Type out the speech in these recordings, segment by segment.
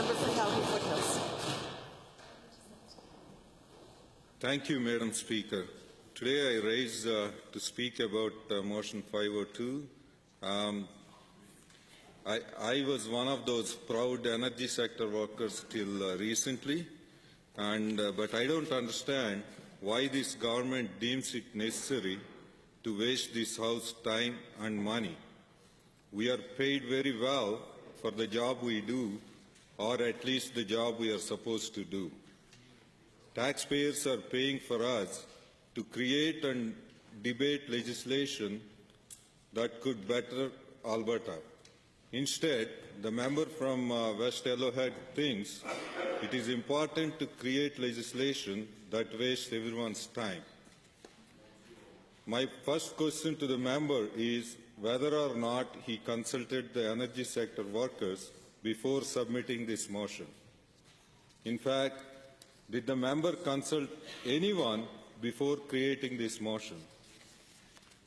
member for Calgary Foothills. Thank you, Madam Speaker. Today I raise to speak about motion 502. I was one of those proud energy sector workers till recently, but I don't understand why this government deems it necessary to waste this House time and money. We are paid very well for the job we do, or at least the job we are supposed to do. Taxpayers are paying for us to create and debate legislation that could better Alberta. Instead, the member from West Yellowhead thinks it is important to create legislation that wastes everyone's time. My first question to the member is whether or not he consulted the energy sector workers before submitting this motion. In fact, did the member consult anyone before creating this motion?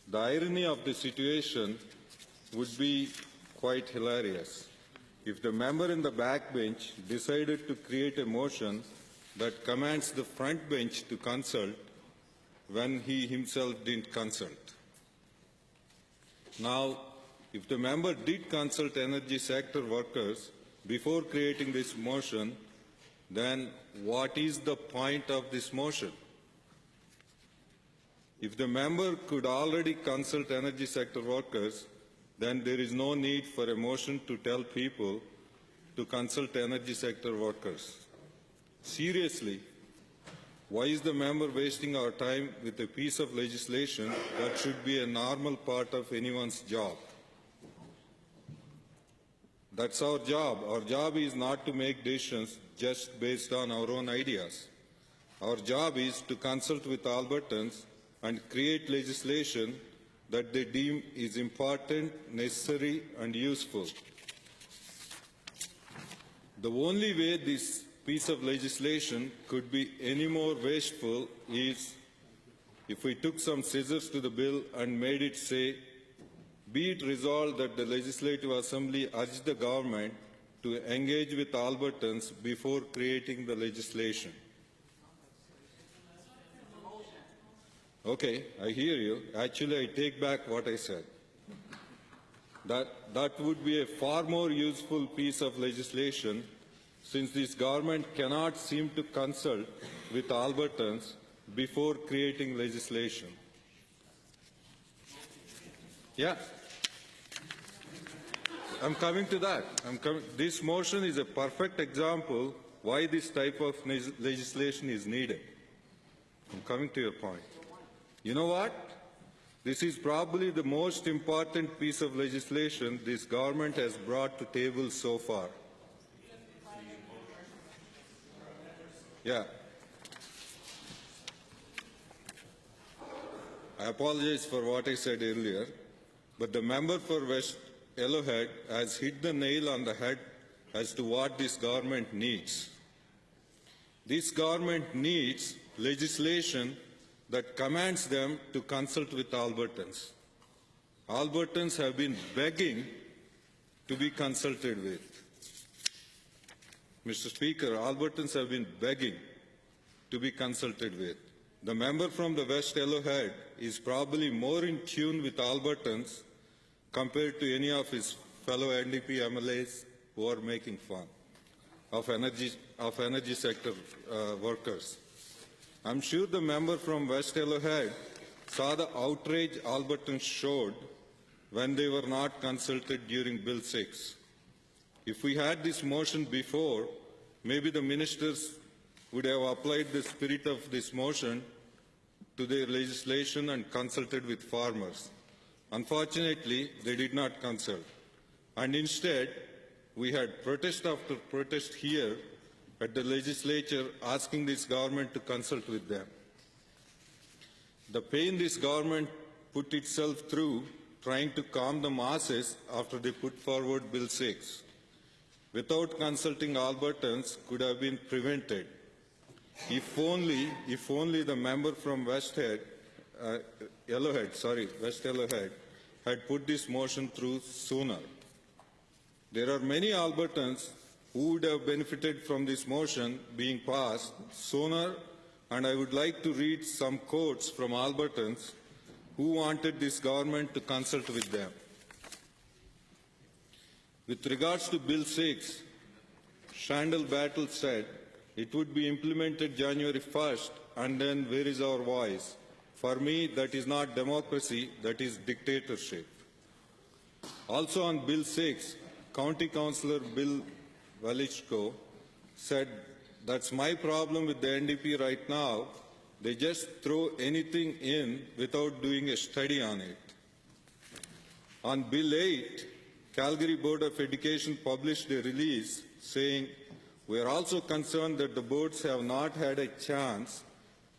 The irony of the situation would be quite hilarious if the member in the backbench decided to create a motion that commands the front bench to consult when he himself didn't consult. Now, if the member did consult energy sector workers before creating this motion, then what is the point of this motion? If the member could already consult energy sector workers, then there is no need for a motion to tell people to consult energy sector workers. Seriously, why is the member wasting our time with a piece of legislation that should be a normal part of anyone's job? That's our job. Our job is not to make decisions just based on our own ideas. Our job is to consult with Albertans and create legislation that they deem is important, necessary and useful. The only way this piece of legislation could be any more wasteful is if we took some scissors to the bill and made it say, be it resolved that the Legislative Assembly urge the government to engage with Albertans before creating the legislation. Okay, I hear you. Actually, I take back what I said. That would be a far more useful piece of legislation, since this government cannot seem to consult with Albertans before creating legislation. Yeah. I'm coming to that. This motion is a perfect example why this type of legislation is needed. I'm coming to your point. You know what? This is probably the most important piece of legislation this government has brought to table so far. Yeah. I apologize for what I said earlier, but the member for West Yellowhead has hit the nail on the head as to what this government needs. This government needs legislation that commands them to consult with Albertans. Albertans have been begging to be consulted with. Mr. Speaker, Albertans have been begging to be consulted with. The member from the West Yellowhead is probably more in tune with Albertans compared to any of his fellow NDP MLAs who are making fun of energy sector workers. I'm sure the member from West Yellowhead saw the outrage Albertans showed when they were not consulted during Bill 6. If we had this motion before, maybe the ministers would have applied the spirit of this motion to their legislation and consulted with farmers. Unfortunately, they did not consult. And instead, we had protest after protest here at the legislature asking this government to consult with them. The pain this government put itself through trying to calm the masses after they put forward Bill 6, without consulting Albertans, could have been prevented. If only the member from West Yellowhead had put this motion through sooner. There are many Albertans who would have benefited from this motion being passed sooner, and I would like to read some quotes from Albertans who wanted this government to consult with them. With regards to Bill 6, Shandal Battle said it would be implemented January 1st, and then where is our voice? For me, that is not democracy, that is dictatorship. Also on Bill 6, County Councillor Bill Velichko said, that's my problem with the NDP right now. They just throw anything in without doing a study on it. On Bill 8, Calgary Board of Education published a release saying, we are also concerned that the boards have not had a chance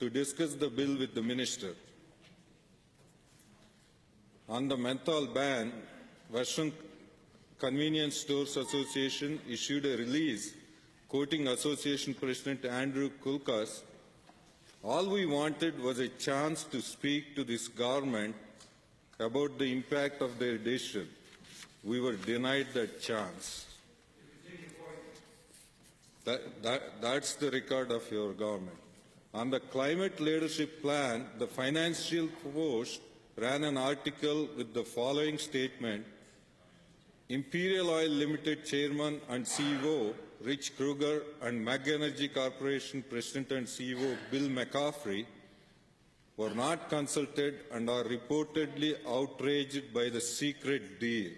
to discuss the bill with the minister. On the menthol ban, Western Convenience Stores Association issued a release quoting Association President Andrew Kulkas, all we wanted was a chance to speak to this government about the impact of their decision. We were denied that chance. That's the record of your government. On the climate leadership plan, the Financial Post ran an article with the following statement. Imperial Oil Limited Chairman and CEO Rich Kruger and Meg Energy Corporation President and CEO Bill McCaffrey were not consulted and are reportedly outraged by the secret deal.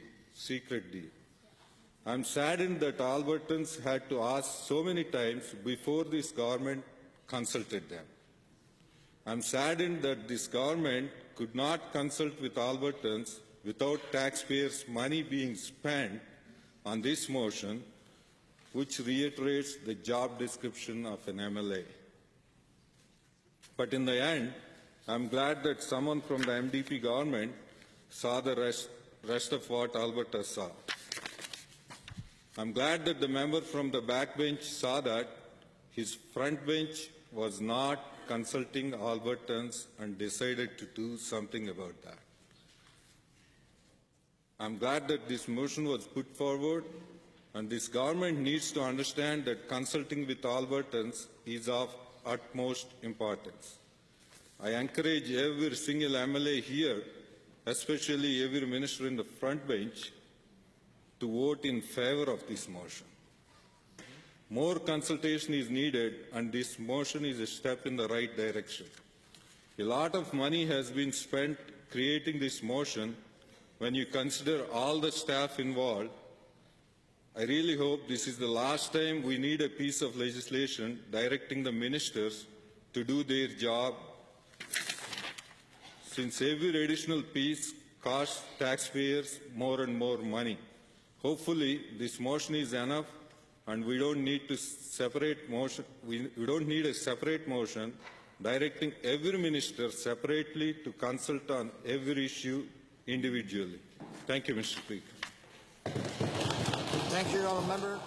I'm saddened that Albertans had to ask so many times before this government consulted them. I'm saddened that this government could not consult with Albertans without taxpayers' money being spent on this motion, which reiterates the job description of an MLA. But in the end, I'm glad that someone from the MDP government saw the rest of what Alberta saw. I'm glad that the member from the backbench saw that his front bench was not consulting Albertans and decided to do something about that. I'm glad that this motion was put forward, and this government needs to understand that consulting with Albertans is of utmost importance. I encourage every single MLA here, especially every minister in the front bench, to vote in favor of this motion. More consultation is needed, and this motion is a step in the right direction. A lot of money has been spent creating this motion. When you consider all the staff involved, I really hope this is the last time we need a piece of legislation directing the ministers to do their job, since every additional piece costs taxpayers more and more money. Hopefully, this motion is enough, and we don't need to separate motion. We don't need a separate motion directing every minister separately to consult on every issue individually. Thank you, Mr. Speaker. Thank you, Honourable Member.